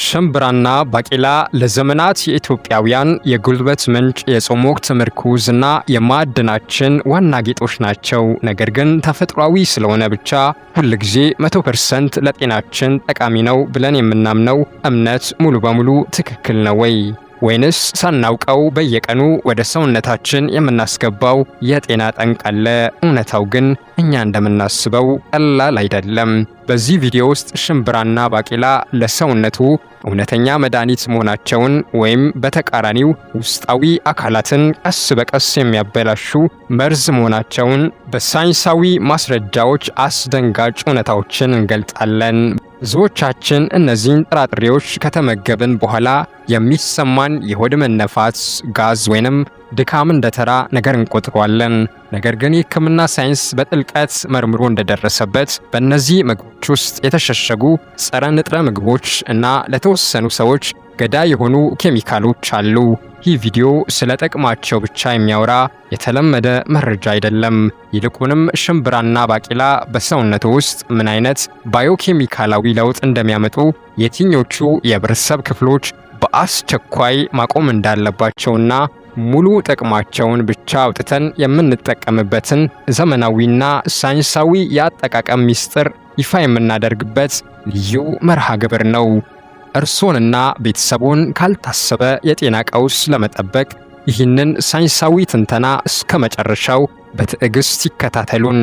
ሽምብራና ባቄላ ለዘመናት የኢትዮጵያውያን የጉልበት ምንጭ፣ የጾም ወቅት ምርኩዝና የማዕድናችን ዋና ጌጦች ናቸው። ነገር ግን ተፈጥሯዊ ስለሆነ ብቻ ሁልጊዜ 100% ለጤናችን ጠቃሚ ነው ብለን የምናምነው እምነት ሙሉ በሙሉ ትክክል ነው ወይ? ወይንስ ሳናውቀው በየቀኑ ወደ ሰውነታችን የምናስገባው የጤና ጠንቅ አለ? እውነታው ግን እኛ እንደምናስበው ቀላል አይደለም። በዚህ ቪዲዮ ውስጥ ሽምብራና ባቄላ ለሰውነቱ እውነተኛ መድኃኒት መሆናቸውን ወይም በተቃራኒው ውስጣዊ አካላትን ቀስ በቀስ የሚያበላሹ መርዝ መሆናቸውን በሳይንሳዊ ማስረጃዎች አስደንጋጭ እውነታዎችን እንገልጻለን። ብዙዎቻችን እነዚህን ጥራጥሬዎች ከተመገብን በኋላ የሚሰማን የሆድ መነፋት፣ ጋዝ ወይንም ድካም እንደተራ ነገር እንቆጥረዋለን። ነገር ግን የሕክምና ሳይንስ በጥልቀት መርምሮ እንደደረሰበት በእነዚህ ምግቦች ውስጥ የተሸሸጉ ጸረ ንጥረ ምግቦች እና ለተወሰኑ ሰዎች ገዳይ የሆኑ ኬሚካሎች አሉ። ይህ ቪዲዮ ስለ ጥቅማቸው ብቻ የሚያወራ የተለመደ መረጃ አይደለም። ይልቁንም ሽምብራና ባቄላ በሰውነቱ ውስጥ ምን አይነት ባዮኬሚካላዊ ለውጥ እንደሚያመጡ፣ የትኞቹ የህብረተሰብ ክፍሎች በአስቸኳይ ማቆም እንዳለባቸውና ሙሉ ጥቅማቸውን ብቻ አውጥተን የምንጠቀምበትን ዘመናዊና ሳይንሳዊ የአጠቃቀም ሚስጥር ይፋ የምናደርግበት ልዩ መርሃ ግብር ነው። እርሶንና ቤተሰቦን ካልታሰበ የጤና ቀውስ ለመጠበቅ ይህንን ሳይንሳዊ ትንተና እስከ መጨረሻው በትዕግስት ይከታተሉን።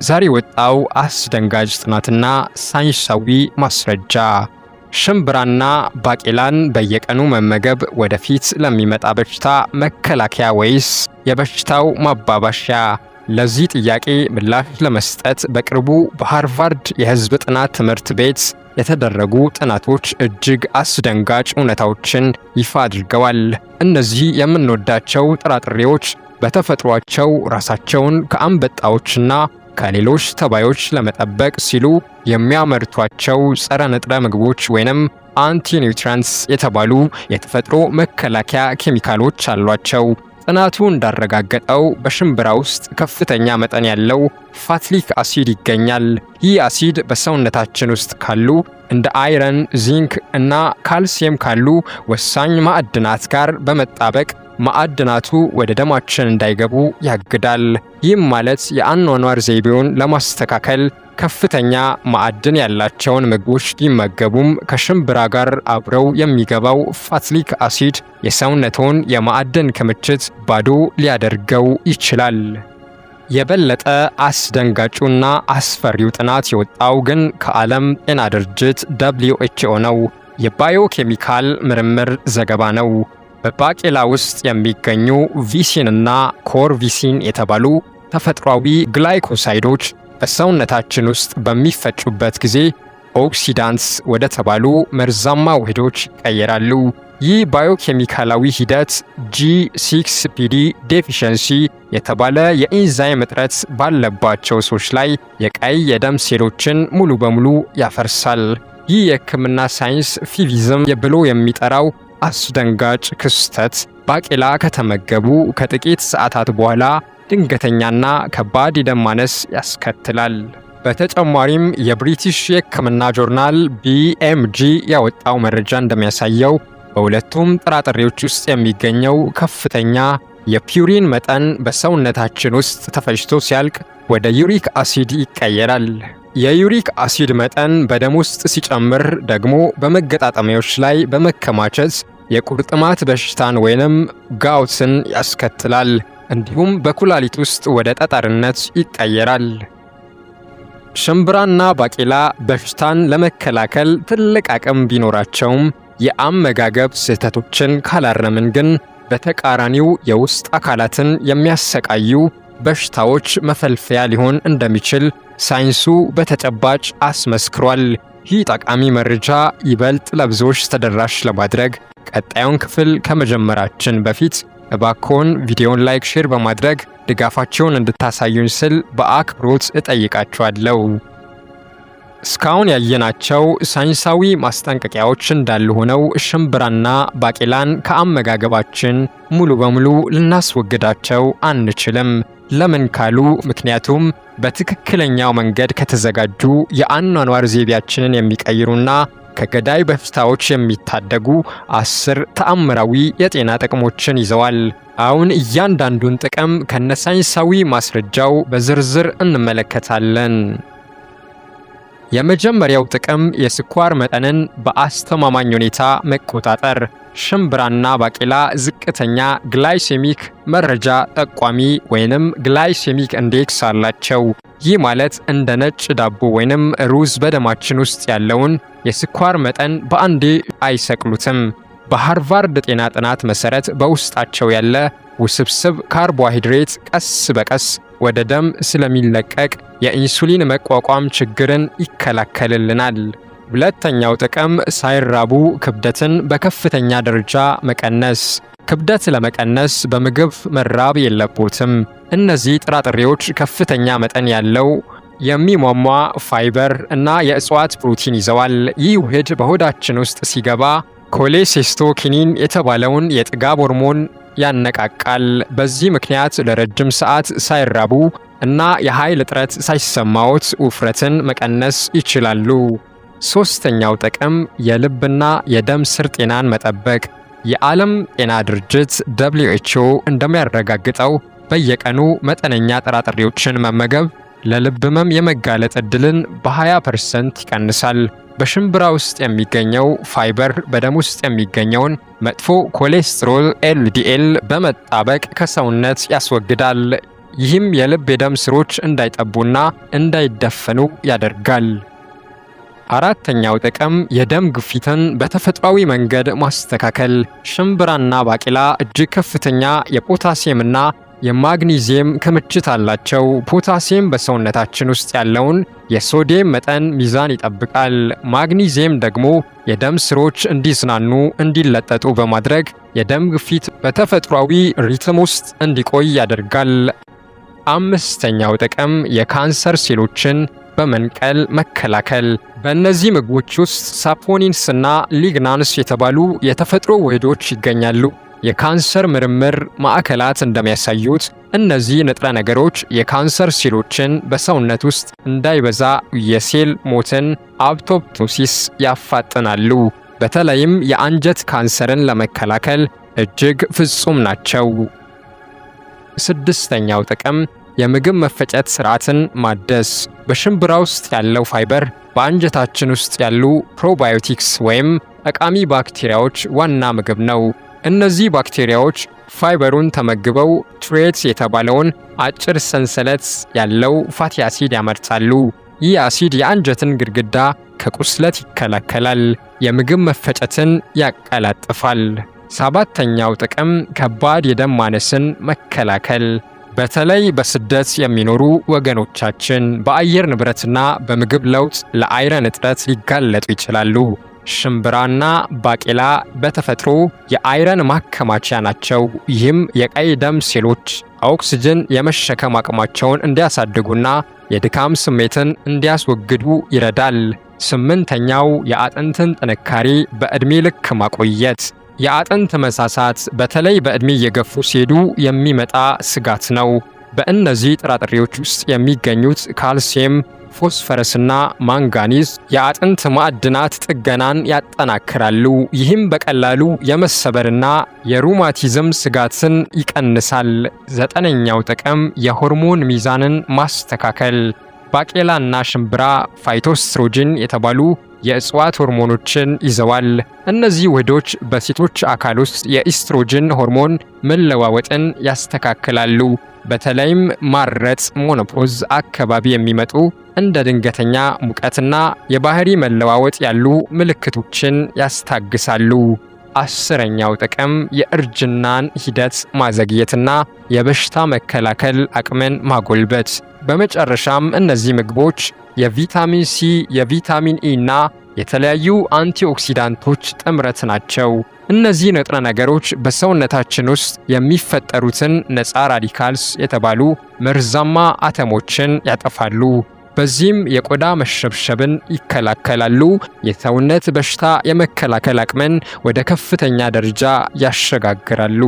ዛሬ ወጣው አስደንጋጭ ጥናትና ሳይንሳዊ ማስረጃ ሽምብራና ባቄላን በየቀኑ መመገብ ወደፊት ለሚመጣ በሽታ መከላከያ ወይስ የበሽታው ማባባሻ? ለዚህ ጥያቄ ምላሽ ለመስጠት በቅርቡ በሃርቫርድ የሕዝብ ጥናት ትምህርት ቤት የተደረጉ ጥናቶች እጅግ አስደንጋጭ እውነታዎችን ይፋ አድርገዋል። እነዚህ የምንወዳቸው ጥራጥሬዎች በተፈጥሯቸው ራሳቸውን ከአንበጣዎችና ከሌሎች ተባዮች ለመጠበቅ ሲሉ የሚያመርቷቸው ጸረ ንጥረ ምግቦች ወይንም አንቲኒውትሪየንትስ የተባሉ የተፈጥሮ መከላከያ ኬሚካሎች አሏቸው። ጥናቱ እንዳረጋገጠው በሽምብራ ውስጥ ከፍተኛ መጠን ያለው ፋትሊክ አሲድ ይገኛል። ይህ አሲድ በሰውነታችን ውስጥ ካሉ እንደ አይረን፣ ዚንክ እና ካልሲየም ካሉ ወሳኝ ማዕድናት ጋር በመጣበቅ ማዕድናቱ ወደ ደማችን እንዳይገቡ ያግዳል። ይህም ማለት የአኗኗር ዘይቤውን ለማስተካከል ከፍተኛ ማዕድን ያላቸውን ምግቦች ቢመገቡም ከሽምብራ ጋር አብረው የሚገባው ፋትሊክ አሲድ የሰውነቶን የማዕድን ክምችት ባዶ ሊያደርገው ይችላል። የበለጠ አስደንጋጩና አስፈሪው ጥናት የወጣው ግን ከዓለም ጤና ድርጅት WHO ነው። የባዮኬሚካል ምርምር ዘገባ ነው። በባቄላ ውስጥ የሚገኙ ቪሲንና ኮርቪሲን የተባሉ ተፈጥሯዊ ግላይኮሳይዶች በሰውነታችን ውስጥ በሚፈጩበት ጊዜ ኦክሲዳንትስ ወደ ተባሉ መርዛማ ውህዶች ይቀየራሉ። ይህ ባዮኬሚካላዊ ሂደት G6PD ዴፊሸንሲ የተባለ የኢንዛይም እጥረት ባለባቸው ሰዎች ላይ የቀይ የደም ሴሎችን ሙሉ በሙሉ ያፈርሳል። ይህ የሕክምና ሳይንስ ፊቪዝም ብሎ የሚጠራው አስደንጋጭ ክስተት ባቄላ ከተመገቡ ከጥቂት ሰዓታት በኋላ ድንገተኛና ከባድ የደም ማነስ ያስከትላል። በተጨማሪም የብሪቲሽ የሕክምና ጆርናል BMG ያወጣው መረጃ እንደሚያሳየው በሁለቱም ጥራጥሬዎች ውስጥ የሚገኘው ከፍተኛ የፒውሪን መጠን በሰውነታችን ውስጥ ተፈጭቶ ሲያልቅ ወደ ዩሪክ አሲድ ይቀየራል። የዩሪክ አሲድ መጠን በደም ውስጥ ሲጨምር ደግሞ በመገጣጠሚያዎች ላይ በመከማቸት የቁርጥማት በሽታን ወይንም ጋውትን ያስከትላል። እንዲሁም በኩላሊት ውስጥ ወደ ጠጠርነት ይቀየራል። ሽምብራና ባቄላ በሽታን ለመከላከል ትልቅ አቅም ቢኖራቸውም የአመጋገብ ስህተቶችን ካላረምን ግን በተቃራኒው የውስጥ አካላትን የሚያሰቃዩ በሽታዎች መፈልፈያ ሊሆን እንደሚችል ሳይንሱ በተጨባጭ አስመስክሯል። ይህ ጠቃሚ መረጃ ይበልጥ ለብዙዎች ተደራሽ ለማድረግ ቀጣዩን ክፍል ከመጀመራችን በፊት እባክዎን ቪዲዮውን ላይክ፣ ሼር በማድረግ ድጋፋቸውን እንድታሳዩኝ ስል በአክብሮት እጠይቃችኋለሁ። እስካሁን ያየናቸው ሳይንሳዊ ማስጠንቀቂያዎች እንዳሉ ሆነው ሽምብራና ባቄላን ከአመጋገባችን ሙሉ በሙሉ ልናስወግዳቸው አንችልም። ለምን ካሉ ምክንያቱም በትክክለኛው መንገድ ከተዘጋጁ የአኗኗር ዘይቤያችንን የሚቀይሩና ከገዳይ በሽታዎች የሚታደጉ 10 ተአምራዊ የጤና ጥቅሞችን ይዘዋል። አሁን እያንዳንዱን ጥቅም ከነሳይንሳዊ ማስረጃው በዝርዝር እንመለከታለን። የመጀመሪያው ጥቅም የስኳር መጠንን በአስተማማኝ ሁኔታ መቆጣጠር። ሽምብራና ባቄላ ዝቅተኛ ግላይሴሚክ መረጃ ጠቋሚ ወይንም ግላይሴሚክ ኢንዴክስ አላቸው። ይህ ማለት እንደ ነጭ ዳቦ ወይንም ሩዝ በደማችን ውስጥ ያለውን የስኳር መጠን በአንዴ አይሰቅሉትም። በሃርቫርድ ጤና ጥናት መሰረት በውስጣቸው ያለ ውስብስብ ካርቦሃይድሬት ቀስ በቀስ ወደ ደም ስለሚለቀቅ የኢንሱሊን መቋቋም ችግርን ይከላከልልናል። ሁለተኛው ጥቅም ሳይራቡ ክብደትን በከፍተኛ ደረጃ መቀነስ። ክብደት ለመቀነስ በምግብ መራብ የለቦትም። እነዚህ ጥራጥሬዎች ከፍተኛ መጠን ያለው የሚሟሟ ፋይበር እና የእጽዋት ፕሮቲን ይዘዋል። ይህ ውህድ በሆዳችን ውስጥ ሲገባ ኮሌሴስቶኪኒን የተባለውን የጥጋብ ሆርሞን ያነቃቃል። በዚህ ምክንያት ለረጅም ሰዓት ሳይራቡ እና የኃይል እጥረት ሳይሰማዎት ውፍረትን መቀነስ ይችላሉ። ሶስተኛው ጥቅም የልብና የደም ስር ጤናን መጠበቅ። የዓለም ጤና ድርጅት WHO እንደሚያረጋግጠው በየቀኑ መጠነኛ ጥራጥሬዎችን መመገብ ለልብ ህመም የመጋለጥ ዕድልን በ20% ይቀንሳል። በሽምብራ ውስጥ የሚገኘው ፋይበር በደም ውስጥ የሚገኘውን መጥፎ ኮሌስትሮል LDL በመጣበቅ ከሰውነት ያስወግዳል። ይህም የልብ የደም ስሮች እንዳይጠቡና እንዳይደፈኑ ያደርጋል። አራተኛው ጥቅም የደም ግፊትን በተፈጥሯዊ መንገድ ማስተካከል። ሽምብራና ባቄላ እጅግ ከፍተኛ የፖታሲየምና የማግኒዚየም ክምችት አላቸው። ፖታሲየም በሰውነታችን ውስጥ ያለውን የሶዲየም መጠን ሚዛን ይጠብቃል። ማግኒዚየም ደግሞ የደም ስሮች እንዲዝናኑ፣ እንዲለጠጡ በማድረግ የደም ግፊት በተፈጥሯዊ ሪትም ውስጥ እንዲቆይ ያደርጋል። አምስተኛው ጥቅም የካንሰር ሴሎችን በመንቀል መከላከል። በእነዚህ ምግቦች ውስጥ ሳፖኒንስ እና ሊግናንስ የተባሉ የተፈጥሮ ውህዶች ይገኛሉ። የካንሰር ምርምር ማዕከላት እንደሚያሳዩት እነዚህ ንጥረ ነገሮች የካንሰር ሴሎችን በሰውነት ውስጥ እንዳይበዛ የሴል ሞትን አፖፕቶሲስ ያፋጥናሉ። በተለይም የአንጀት ካንሰርን ለመከላከል እጅግ ፍጹም ናቸው። ስድስተኛው ጥቅም የምግብ መፈጨት ስርዓትን ማደስ። በሽምብራ ውስጥ ያለው ፋይበር በአንጀታችን ውስጥ ያሉ ፕሮባዮቲክስ ወይም ጠቃሚ ባክቴሪያዎች ዋና ምግብ ነው። እነዚህ ባክቴሪያዎች ፋይበሩን ተመግበው ትሬት የተባለውን አጭር ሰንሰለት ያለው ፋቲ አሲድ ያመርታሉ። ይህ አሲድ የአንጀትን ግድግዳ ከቁስለት ይከላከላል፣ የምግብ መፈጨትን ያቀላጥፋል። ሰባተኛው ጥቅም ከባድ የደም ማነስን መከላከል። በተለይ በስደት የሚኖሩ ወገኖቻችን በአየር ንብረትና በምግብ ለውጥ ለአይረን እጥረት ሊጋለጡ ይችላሉ። ሽምብራና ባቄላ በተፈጥሮ የአይረን ማከማቻ ናቸው። ይህም የቀይ ደም ሴሎች ኦክስጅን የመሸከም አቅማቸውን እንዲያሳድጉና የድካም ስሜትን እንዲያስወግዱ ይረዳል። ስምንተኛው የአጥንትን ጥንካሬ በዕድሜ ልክ ማቆየት። የአጥንት መሳሳት በተለይ በዕድሜ እየገፉ ሲሄዱ የሚመጣ ስጋት ነው። በእነዚህ ጥራጥሬዎች ውስጥ የሚገኙት ካልሲየም፣ ፎስፈረስና ማንጋኒዝ የአጥንት ማዕድናት ጥገናን ያጠናክራሉ። ይህም በቀላሉ የመሰበርና የሩማቲዝም ስጋትን ይቀንሳል። ዘጠነኛው ጥቅም የሆርሞን ሚዛንን ማስተካከል። ባቄላና ሽምብራ ፋይቶስትሮጅን የተባሉ የእጽዋት ሆርሞኖችን ይዘዋል። እነዚህ ውህዶች በሴቶች አካል ውስጥ የኢስትሮጅን ሆርሞን መለዋወጥን ያስተካክላሉ። በተለይም ማረጥ ሞኖፖዝ አካባቢ የሚመጡ እንደ ድንገተኛ ሙቀትና የባህሪ መለዋወጥ ያሉ ምልክቶችን ያስታግሳሉ። አስረኛው ጥቅም የእርጅናን ሂደት ማዘግየትና የበሽታ መከላከል አቅምን ማጎልበት። በመጨረሻም እነዚህ ምግቦች የቪታሚን ሲ፣ የቪታሚን ኢ እና የተለያዩ አንቲኦክሲዳንቶች ጥምረት ናቸው። እነዚህ ንጥረ ነገሮች በሰውነታችን ውስጥ የሚፈጠሩትን ነፃ ራዲካልስ የተባሉ መርዛማ አተሞችን ያጠፋሉ። በዚህም የቆዳ መሸብሸብን ይከላከላሉ። የሰውነት በሽታ የመከላከል አቅምን ወደ ከፍተኛ ደረጃ ያሸጋግራሉ።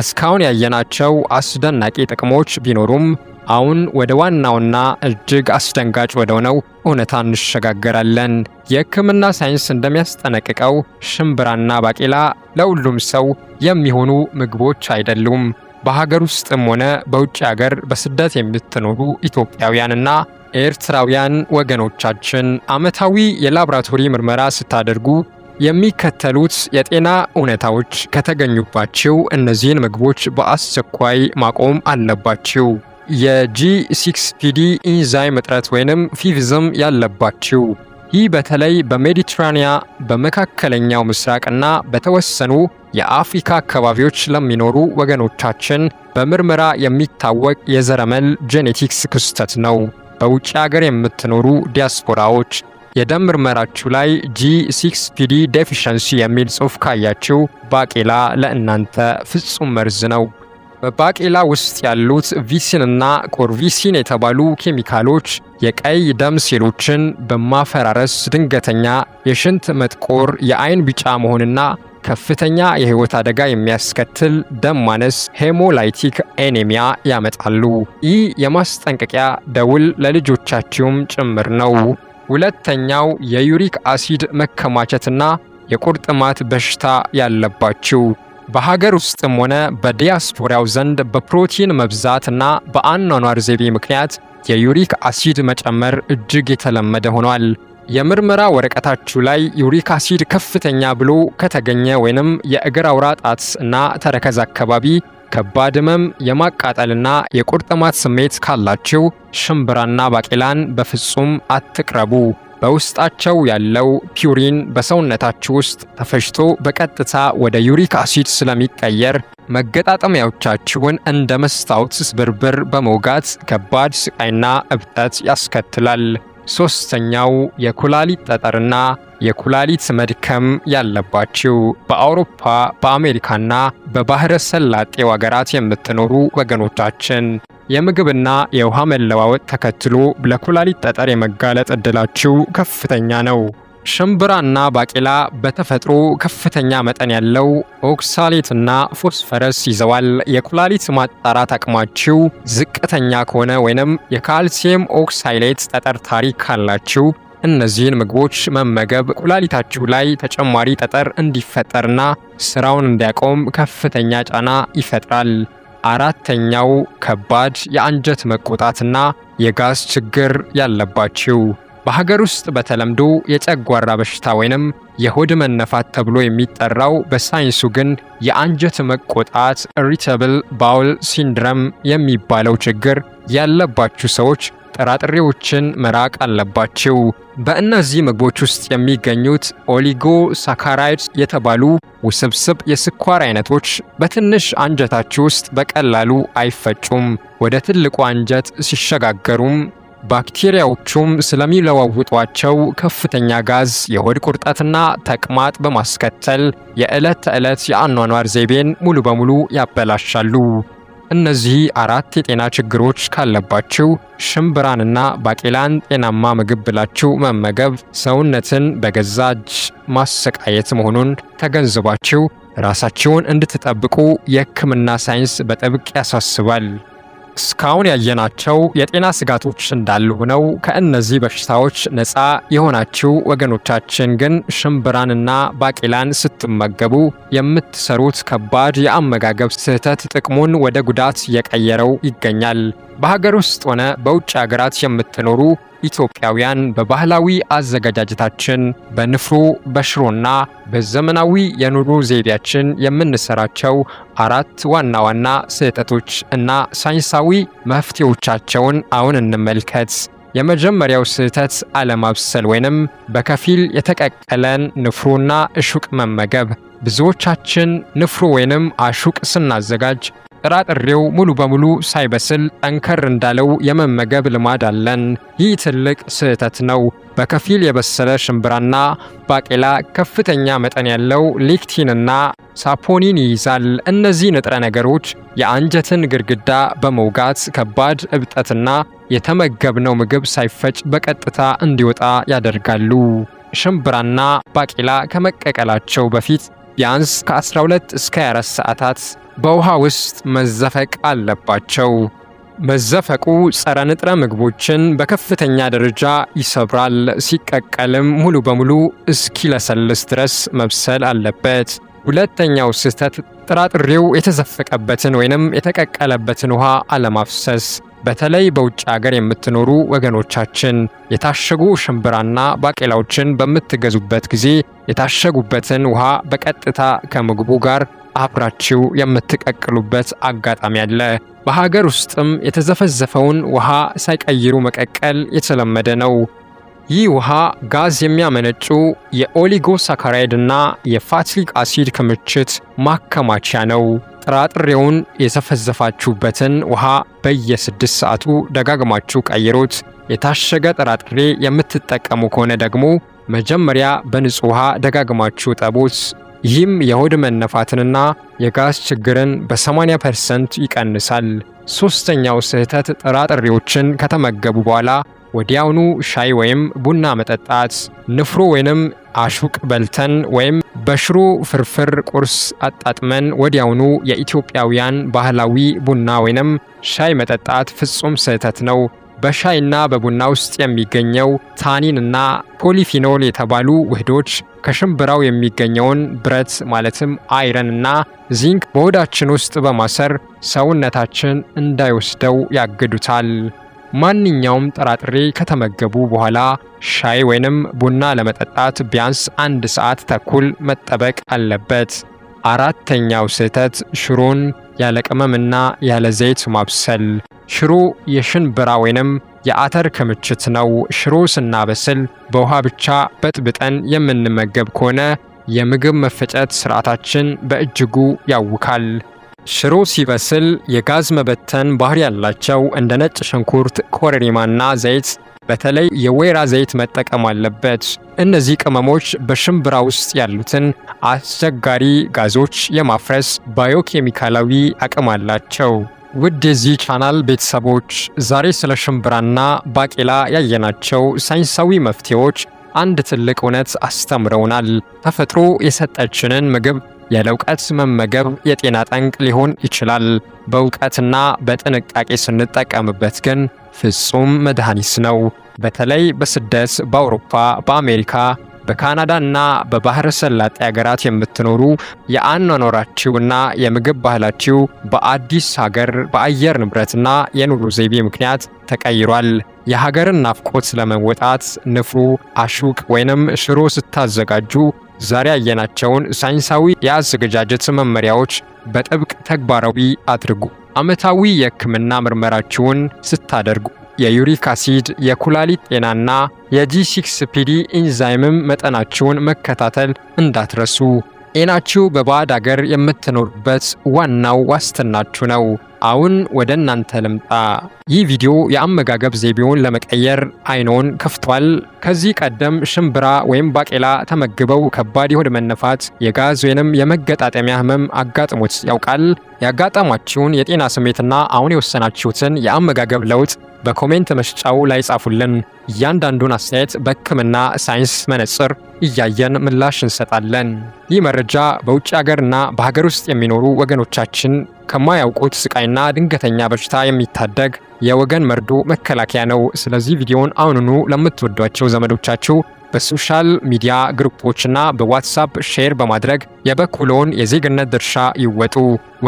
እስካሁን ያየናቸው አስደናቂ ጥቅሞች ቢኖሩም አሁን ወደ ዋናውና እጅግ አስደንጋጭ ወደሆነው እውነታ እንሸጋገራለን። የሕክምና ሳይንስ እንደሚያስጠነቅቀው ሽምብራና ባቄላ ለሁሉም ሰው የሚሆኑ ምግቦች አይደሉም። በሀገር ውስጥም ሆነ በውጭ ሀገር በስደት የምትኖሩ ኢትዮጵያውያንና ኤርትራውያን ወገኖቻችን ዓመታዊ የላቦራቶሪ ምርመራ ስታደርጉ የሚከተሉት የጤና እውነታዎች ከተገኙባቸው እነዚህን ምግቦች በአስቸኳይ ማቆም አለባችሁ። የጂ6ፒዲ ኢንዛይም እጥረት ወይንም ፊቪዝም ያለባችሁ። ይህ በተለይ በሜዲትራኒያ በመካከለኛው ምስራቅና በተወሰኑ የአፍሪካ አካባቢዎች ለሚኖሩ ወገኖቻችን በምርመራ የሚታወቅ የዘረመል ጄኔቲክስ ክስተት ነው። በውጭ ሀገር የምትኖሩ ዲያስፖራዎች የደም ምርመራችሁ ላይ ጂ6ፒዲ ዴፊሸንሲ የሚል ጽሑፍ ካያችሁ ባቄላ ለእናንተ ፍጹም መርዝ ነው። በባቄላ ውስጥ ያሉት ቪሲንና ኮርቪሲን የተባሉ ኬሚካሎች የቀይ ደም ሴሎችን በማፈራረስ ድንገተኛ የሽንት መጥቆር፣ የአይን ቢጫ መሆንና ከፍተኛ የህይወት አደጋ የሚያስከትል ደም ማነስ ሄሞላይቲክ ኤኔሚያ ያመጣሉ። ይህ የማስጠንቀቂያ ደውል ለልጆቻችሁም ጭምር ነው። ሁለተኛው የዩሪክ አሲድ መከማቸትና የቁርጥማት በሽታ ያለባችሁ። በሀገር ውስጥም ሆነ በዲያስፖራው ዘንድ በፕሮቲን መብዛትና በአኗኗር ዘይቤ ምክንያት የዩሪክ አሲድ መጨመር እጅግ የተለመደ ሆኗል። የምርመራ ወረቀታችሁ ላይ ዩሪክ አሲድ ከፍተኛ ብሎ ከተገኘ ወይንም የእግር አውራ ጣት እና ተረከዝ አካባቢ ከባድ ህመም፣ የማቃጠልና የቁርጥማት ስሜት ካላችሁ ሽምብራና ባቄላን በፍጹም አትቅረቡ። በውስጣቸው ያለው ፒውሪን በሰውነታችሁ ውስጥ ተፈጭቶ በቀጥታ ወደ ዩሪክ አሲድ ስለሚቀየር መገጣጠሚያዎቻችሁን እንደ መስታወት ስብርብር በመውጋት ከባድ ስቃይና እብጠት ያስከትላል። ሶስተኛው የኩላሊት ጠጠርና የኩላሊት መድከም ያለባችሁ። በአውሮፓ በአሜሪካና በባህረ ሰላጤው ሀገራት የምትኖሩ ወገኖቻችን የምግብና የውሃ መለዋወጥ ተከትሎ ለኩላሊት ጠጠር የመጋለጥ ዕድላችሁ ከፍተኛ ነው። ሽምብራና ባቄላ በተፈጥሮ ከፍተኛ መጠን ያለው ኦክሳሌትና ፎስፈረስ ይዘዋል። የኩላሊት ማጣራት አቅማችሁ ዝቅተኛ ከሆነ ወይንም የካልሲየም ኦክሳሌት ጠጠር ታሪክ ካላችሁ እነዚህን ምግቦች መመገብ ኩላሊታችሁ ላይ ተጨማሪ ጠጠር እንዲፈጠርና ስራውን እንዲያቆም ከፍተኛ ጫና ይፈጥራል። አራተኛው ከባድ የአንጀት መቆጣትና የጋዝ ችግር ያለባችሁ። በሀገር ውስጥ በተለምዶ የጨጓራ በሽታ ወይንም የሆድ መነፋት ተብሎ የሚጠራው በሳይንሱ ግን የአንጀት መቆጣት ኢሪታብል ባውል ሲንድረም የሚባለው ችግር ያለባችሁ ሰዎች ጥራጥሬዎችን መራቅ አለባችሁ። በእነዚህ ምግቦች ውስጥ የሚገኙት ኦሊጎ ሳካራይድስ የተባሉ ውስብስብ የስኳር አይነቶች በትንሽ አንጀታችሁ ውስጥ በቀላሉ አይፈጩም። ወደ ትልቁ አንጀት ሲሸጋገሩም ባክቴሪያዎቹም ስለሚለዋውጧቸው ከፍተኛ ጋዝ፣ የሆድ ቁርጠትና ተቅማጥ በማስከተል የዕለት ተዕለት የአኗኗር ዘይቤን ሙሉ በሙሉ ያበላሻሉ። እነዚህ አራት የጤና ችግሮች ካለባችሁ ሽምብራንና ባቄላን ጤናማ ምግብ ብላችሁ መመገብ ሰውነትን በገዛ እጅ ማሰቃየት መሆኑን ተገንዝባችሁ ራሳችሁን እንድትጠብቁ የሕክምና ሳይንስ በጥብቅ ያሳስባል። እስካሁን ያየናቸው የጤና ስጋቶች እንዳሉ ሆነው ከእነዚህ በሽታዎች ነፃ የሆናችሁ ወገኖቻችን ግን ሽምብራንና ባቄላን ስትመገቡ የምትሰሩት ከባድ የአመጋገብ ስህተት ጥቅሙን ወደ ጉዳት እየቀየረው ይገኛል። በሀገር ውስጥ ሆነ በውጭ ሀገራት የምትኖሩ ኢትዮጵያውያን በባህላዊ አዘገጃጀታችን በንፍሮ በሽሮና በዘመናዊ የኑሮ ዘይቤያችን የምንሰራቸው አራት ዋና ዋና ስህተቶች እና ሳይንሳዊ መፍትሄዎቻቸውን አሁን እንመልከት። የመጀመሪያው ስህተት አለማብሰል ወይንም በከፊል የተቀቀለን ንፍሮና እሹቅ መመገብ። ብዙዎቻችን ንፍሮ ወይንም አሹቅ ስናዘጋጅ ጥራጥሬው ሙሉ በሙሉ ሳይበስል ጠንከር እንዳለው የመመገብ ልማድ አለን። ይህ ትልቅ ስህተት ነው። በከፊል የበሰለ ሽምብራና ባቄላ ከፍተኛ መጠን ያለው ሌክቲንና ሳፖኒን ይይዛል። እነዚህ ንጥረ ነገሮች የአንጀትን ግድግዳ በመውጋት ከባድ እብጠትና የተመገብነው ምግብ ሳይፈጭ በቀጥታ እንዲወጣ ያደርጋሉ። ሽምብራና ባቄላ ከመቀቀላቸው በፊት ቢያንስ ከ12 እስከ 24 ሰዓታት በውሃ ውስጥ መዘፈቅ አለባቸው። መዘፈቁ ጸረ ንጥረ ምግቦችን በከፍተኛ ደረጃ ይሰብራል። ሲቀቀልም ሙሉ በሙሉ እስኪለሰልስ ድረስ መብሰል አለበት። ሁለተኛው ስህተት ጥራጥሬው የተዘፈቀበትን ወይንም የተቀቀለበትን ውሃ አለማፍሰስ። በተለይ በውጭ ሀገር የምትኖሩ ወገኖቻችን የታሸጉ ሽምብራና ባቄላዎችን በምትገዙበት ጊዜ የታሸጉበትን ውሃ በቀጥታ ከምግቡ ጋር አብራችሁ የምትቀቅሉበት አጋጣሚ አለ። በሀገር ውስጥም የተዘፈዘፈውን ውሃ ሳይቀይሩ መቀቀል የተለመደ ነው። ይህ ውሃ ጋዝ የሚያመነጩ የኦሊጎሳካራይድ እና የፋቲክ አሲድ ክምችት ማከማቻ ነው። ጥራጥሬውን የዘፈዘፋችሁበትን ውሃ በየ6 ሰዓቱ ደጋግማችሁ ቀይሩት። የታሸገ ጥራጥሬ የምትጠቀሙ ከሆነ ደግሞ መጀመሪያ በንጹህ ውሃ ደጋግማችሁ ጠቡት። ይህም የሆድ መነፋትንና የጋዝ ችግርን በ80% ይቀንሳል። ሶስተኛው ስህተት ጥራጥሬዎችን ከተመገቡ በኋላ ወዲያውኑ ሻይ ወይም ቡና መጠጣት። ንፍሮ ወይንም አሹቅ በልተን ወይም በሽሮ ፍርፍር ቁርስ አጣጥመን ወዲያውኑ የኢትዮጵያውያን ባህላዊ ቡና ወይንም ሻይ መጠጣት ፍጹም ስህተት ነው። በሻይና በቡና ውስጥ የሚገኘው ታኒን እና ፖሊፊኖል የተባሉ ውህዶች ከሽምብራው የሚገኘውን ብረት ማለትም አይረን እና ዚንክ በሆዳችን ውስጥ በማሰር ሰውነታችን እንዳይወስደው ያግዱታል። ማንኛውም ጥራጥሬ ከተመገቡ በኋላ ሻይ ወይንም ቡና ለመጠጣት ቢያንስ 1 ሰዓት ተኩል መጠበቅ አለበት። አራተኛው ስህተት ሽሮን ያለ ቅመምና ያለ ዘይት ማብሰል። ሽሮ የሽንብራ ወይንም የአተር ክምችት ነው። ሽሮ ስናበስል በውሃ ብቻ በጥብጠን የምንመገብ ከሆነ የምግብ መፈጨት ስርዓታችን በእጅጉ ያውካል። ሽሮ ሲበስል የጋዝ መበተን ባህሪ ያላቸው እንደ ነጭ ሽንኩርት፣ ኮረሪማና ዘይት በተለይ የወይራ ዘይት መጠቀም አለበት። እነዚህ ቅመሞች በሽምብራ ውስጥ ያሉትን አስቸጋሪ ጋዞች የማፍረስ ባዮኬሚካላዊ አቅም አላቸው። ውድ የዚህ ቻናል ቤተሰቦች ዛሬ ስለ ሽምብራና ባቄላ ያየናቸው ሳይንሳዊ መፍትሄዎች አንድ ትልቅ እውነት አስተምረውናል። ተፈጥሮ የሰጠችንን ምግብ ያለ እውቀት መመገብ የጤና ጠንቅ ሊሆን ይችላል። በእውቀትና በጥንቃቄ ስንጠቀምበት ግን ፍጹም መድኃኒት ነው። በተለይ በስደት በአውሮፓ፣ በአሜሪካ፣ በካናዳና በባህረ ሰላጤ ሀገራት የምትኖሩ የአኗኗራችሁና የምግብ ባህላችሁ በአዲስ ሀገር በአየር ንብረትና የኑሮ ዘይቤ ምክንያት ተቀይሯል። የሀገርን ናፍቆት ለመወጣት ንፍሩ፣ አሹቅ ወይንም ሽሮ ስታዘጋጁ ዛሬ ያየናቸውን ሳይንሳዊ የአዘገጃጀት መመሪያዎች በጥብቅ ተግባራዊ አድርጉ። ዓመታዊ የሕክምና ምርመራችሁን ስታደርጉ የዩሪክ አሲድ፣ የኩላሊት ጤናና የጂ6ፒዲ ኢንዛይምም መጠናችሁን መከታተል እንዳትረሱ። ጤናችሁ በባዕድ አገር የምትኖሩበት ዋናው ዋስትናችሁ ነው። አሁን ወደ እናንተ ልምጣ። ይህ ቪዲዮ የአመጋገብ ዘይቤውን ለመቀየር አይኖን ከፍቷል። ከዚህ ቀደም ሽምብራ ወይም ባቄላ ተመግበው ከባድ የሆድ መነፋት፣ የጋዝ ወይንም የመገጣጠሚያ ህመም አጋጥሞት ያውቃል? ያጋጠማችሁን የጤና ስሜትና አሁን የወሰናችሁትን የአመጋገብ ለውጥ በኮሜንት መስጫው ላይ ጻፉልን። እያንዳንዱን አስተያየት በሕክምና ሳይንስ መነጽር እያየን ምላሽ እንሰጣለን። ይህ መረጃ በውጭ ሀገርና በሀገር ውስጥ የሚኖሩ ወገኖቻችን ከማያውቁት ስቃይና ድንገተኛ በሽታ የሚታደግ የወገን መርዶ መከላከያ ነው። ስለዚህ ቪዲዮውን አሁኑኑ ለምትወዷቸው ዘመዶቻችሁ በሶሻል ሚዲያ ግሩፖችና በዋትሳፕ ሼር በማድረግ የበኩሎን የዜግነት ድርሻ ይወጡ።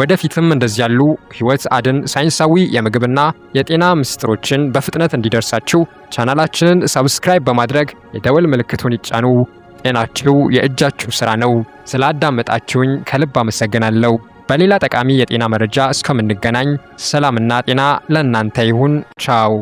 ወደፊትም እንደዚህ ያሉ ህይወት አድን ሳይንሳዊ የምግብና የጤና ምስጢሮችን በፍጥነት እንዲደርሳችሁ ቻናላችንን ሰብስክራይብ በማድረግ የደወል ምልክቱን ይጫኑ። ጤናችሁ የእጃችሁ ስራ ነው። ስላዳመጣችሁኝ ከልብ አመሰግናለሁ። በሌላ ጠቃሚ የጤና መረጃ እስከምንገናኝ ሰላምና ጤና ለእናንተ ይሁን። ቻው።